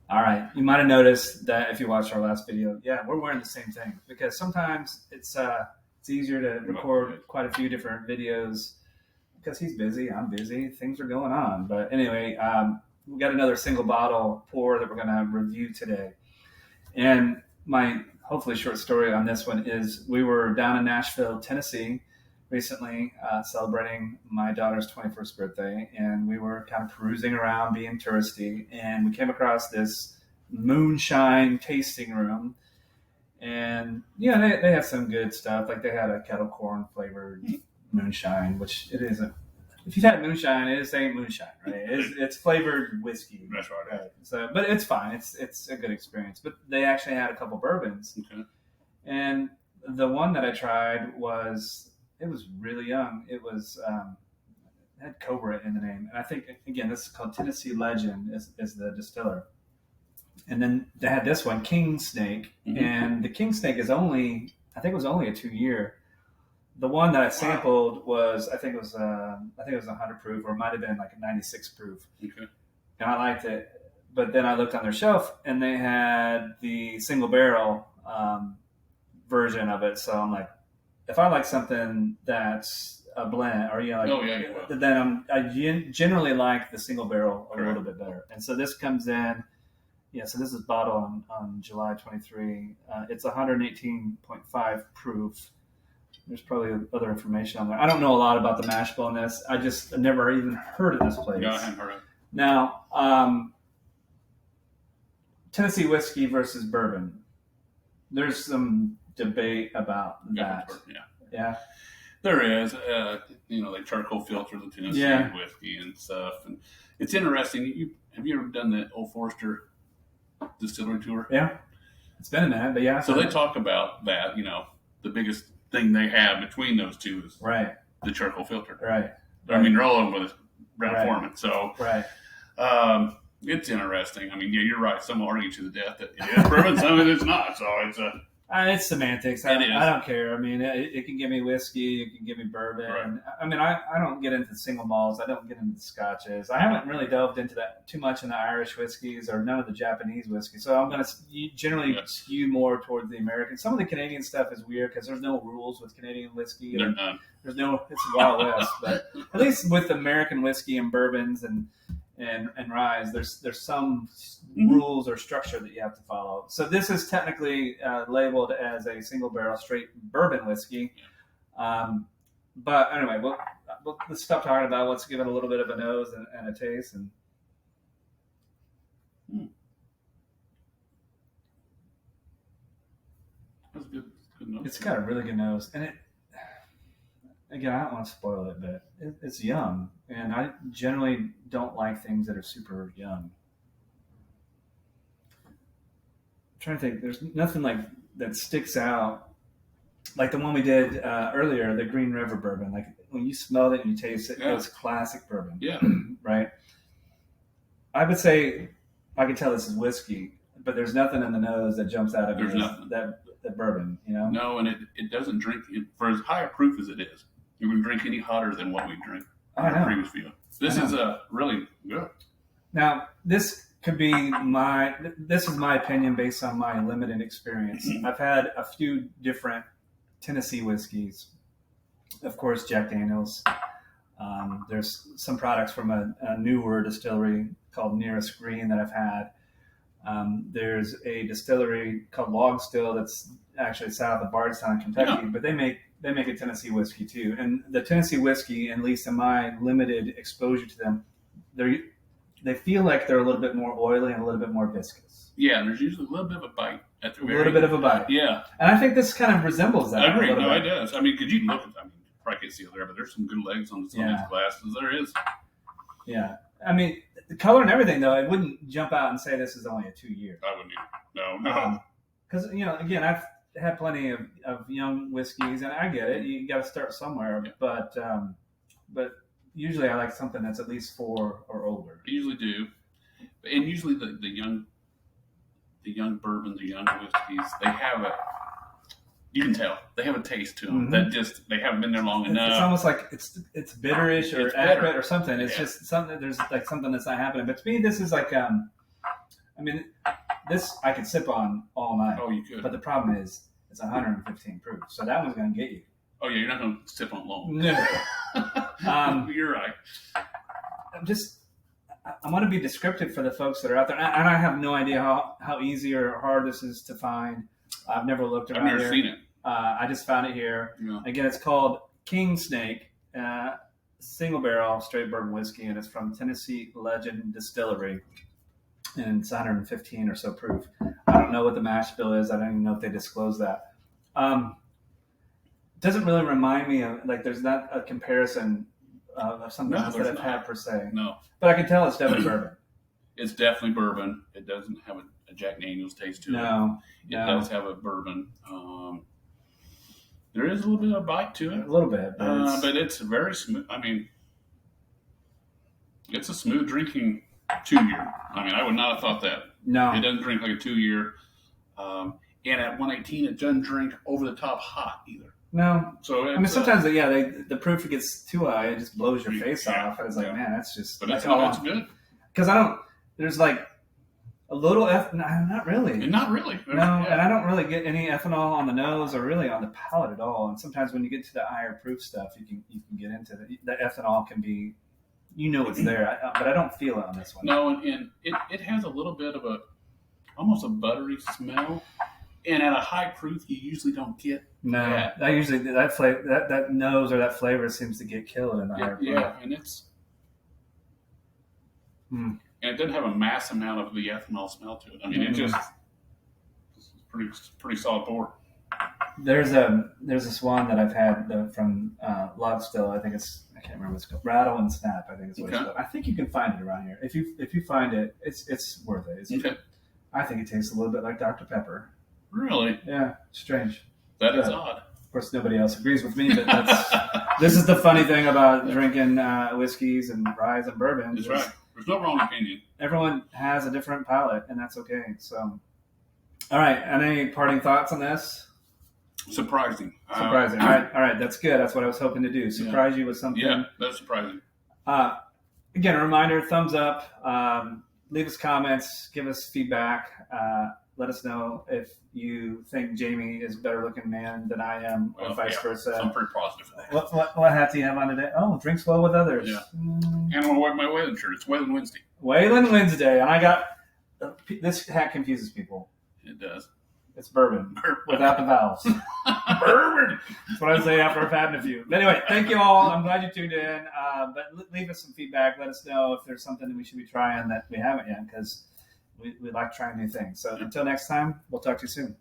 All right. You might have noticed that if you watched our last video. Yeah, we're wearing the same thing because sometimes it's easier to record quite a few different videos because he's busy. I'm busy. Things are going on. But anyway, we got another single bottle pour that we're going to review today. And my hopefully short story on this one is we were down in Nashville, Tennessee recently celebrating my daughter's 21st birthday, and we were kind of perusing around being touristy, and we came across this moonshine tasting room. And yeah, they have some good stuff. Like they had a kettle corn flavored moonshine, which it isn't. If you've had moonshine, it ain't moonshine, right? It's flavored whiskey. That's right. So, but it's fine. It's a good experience. But they actually had a couple bourbons, and the one that I tried it was really young. It was had Cobra in the name, and I think again this is called Tennessee Legend is the distiller. And then they had this one, Kingsnake, and the Kingsnake is only I think it was only a 2-year. The one that I sampled was I think it was 100 proof, or it might have been like a 96 proof. Okay. And I liked it, but then I looked on their shelf and they had the single barrel version of it. So I'm like, if I like something that's a blend, or then I generally like the single barrel a little bit better. And so this comes in. Yeah, so this is bottled on July 23. It's 118.5 proof. There's probably other information on there. I don't know a lot about the mash bill in this. I just never even heard of this place. Yeah, I haven't heard of it. Now, Tennessee whiskey versus bourbon. There's some debate about that. Yeah. There is. They charcoal filter the Tennessee whiskey and stuff. And it's interesting. Have you ever done the Old Forester distillery tour? Yeah. It's been a minute, but yeah. So they talk about that, the biggest thing they have between those two is the charcoal filter. Right. I mean, they're all over with Brown-Forman. So it's interesting. I mean, yeah, you're right. Some will argue to the death that it is bourbon, some of it's not. So it's semantics. I don't care. I mean, it can give me whiskey. It can give me bourbon. Right. I mean, I don't get into single malts. I don't get into the scotches. I haven't really delved into that too much in the Irish whiskeys or none of the Japanese whiskey. So I'm going to generally skew more towards the American. Some of the Canadian stuff is weird because there's no rules with Canadian whiskey. There's no. It's Wild West. But at least with American whiskey and bourbons and rye, there's some rules or structure that you have to follow. So this is technically labeled as a single barrel straight bourbon whiskey. But anyway, let's stop talking about it. Let's give it a little bit of a nose and a taste. And that's good nose. It's got a really good nose, and again, I don't want to spoil it, but it's young, and I generally don't like things that are super young. I'm trying to think. There's nothing like that sticks out, like the one we did earlier, the Green River bourbon. Like when you smell it and you taste it, it's classic bourbon. Yeah. Right? I would say I can tell this is whiskey, but there's nothing in the nose that jumps out of that bourbon, No, and it doesn't drink for as high a proof as it is. You wouldn't drink any hotter than what we drink in the previous video. This is really good. Now, this is my opinion based on my limited experience. I've had a few different Tennessee whiskeys. Of course, Jack Daniels. There's some products from a newer distillery called Nearest Green that I've had. There's a distillery called Log Still that's actually south of Bardstown, Kentucky, but they make a Tennessee whiskey too. And the Tennessee whiskey, at least in my limited exposure to them, they feel like they're a little bit more oily and a little bit more viscous. Yeah, and there's usually a little bit of a bite at the very end. A little bit of a bite. Yeah. And I think this kind of resembles that. I agree. No, it does. I mean, because you look at you probably can't see it there, but there's some good legs on some of these glasses. There is. Yeah. I mean, the color and everything, though, I wouldn't jump out and say this is only a 2-year. I wouldn't either. No. Because, again, I've had plenty of young whiskeys, and I get it. You got to start somewhere. Yeah. But usually I like something that's at least 4 or older. I usually do. And usually the young bourbons, the young whiskeys, they have you can tell they have a taste to them that they haven't been there long enough. It's almost like it's bitterish or acrid or something. It's just something. There's like something that's not happening. But to me, this is like I mean, this I could sip on all night. Oh, you could. But the problem is, it's 115 proof, so that one's going to get you. Oh, yeah, you're not going to sip on long. No. You're right. I want to be descriptive for the folks that are out there, and I have no idea how easy or hard this is to find. I've never looked around here. I've never seen it. I just found it here. Yeah. Again, it's called Kingsnake, single barrel straight bourbon whiskey, and it's from Tennessee Legend Distillery, and it's 115 or so proof. I don't know what the mash bill is. I don't even know if they disclose that. Doesn't really remind me of, like, there's not a comparison of something else that I've had per se. No. But I can tell it's definitely bourbon. It's definitely bourbon. It doesn't have a Jack Daniels taste to it. It does have a bourbon. There is a little bit of bite to it. A little bit. But it's very smooth. I mean, it's a smooth drinking 2-year. I mean, I would not have thought that. No. It doesn't drink like a 2-year. And at 118, it doesn't drink over the top hot either. No. So I mean, sometimes, the proof gets too high, it just blows your face off. And it's like, man, that's just... But it's good. Because there's like a little not really. Not really. No, and I don't really get any ethanol on the nose or really on the palate at all. And sometimes when you get to the higher proof stuff, you can get into the ethanol can be, it's there, but I don't feel it on this one. No, and it has a little bit of almost a buttery smell. And at a high proof, you usually don't get that. That flavor, that nose or that flavor seems to get killed in the higher proof. Yeah, and it's... And it doesn't have a mass amount of the ethanol smell to it. I mean, it's pretty solid pour. There's this one that I've had from Logstill. I can't remember what it's called. Rattle and Snap, I think it's what it's called. I think you can find it around here. If you find it, it's worth it. I think it tastes a little bit like Dr. Pepper. Really? Yeah, strange. That is odd. Of course, nobody else agrees with me, but this is the funny thing about drinking whiskeys and rye and bourbon. That's right. There's no wrong opinion. Everyone has a different palate, and that's okay. So, all right. Any parting thoughts on this? Surprising. All right. That's good. That's what I was hoping to do. Surprise you with something. Yeah, that's surprising. Again, a reminder, thumbs up. Leave us comments. Give us feedback. Let us know if you think Jamie is a better looking man than I am, or vice versa. I'm pretty positive. What hat do you have on today? Oh, drinks well with others. Yeah. And I'm going to wear my Whalen shirt. It's Whalen Wednesday. Whalen Wednesday. And I got... This hat confuses people. It does. It's bourbon. Without the vowels. Bourbon! That's what I say after I've had a few. But anyway, thank you all. I'm glad you tuned in. But leave us some feedback. Let us know if there's something that we should be trying that we haven't yet, because we like trying new things. So until next time, we'll talk to you soon.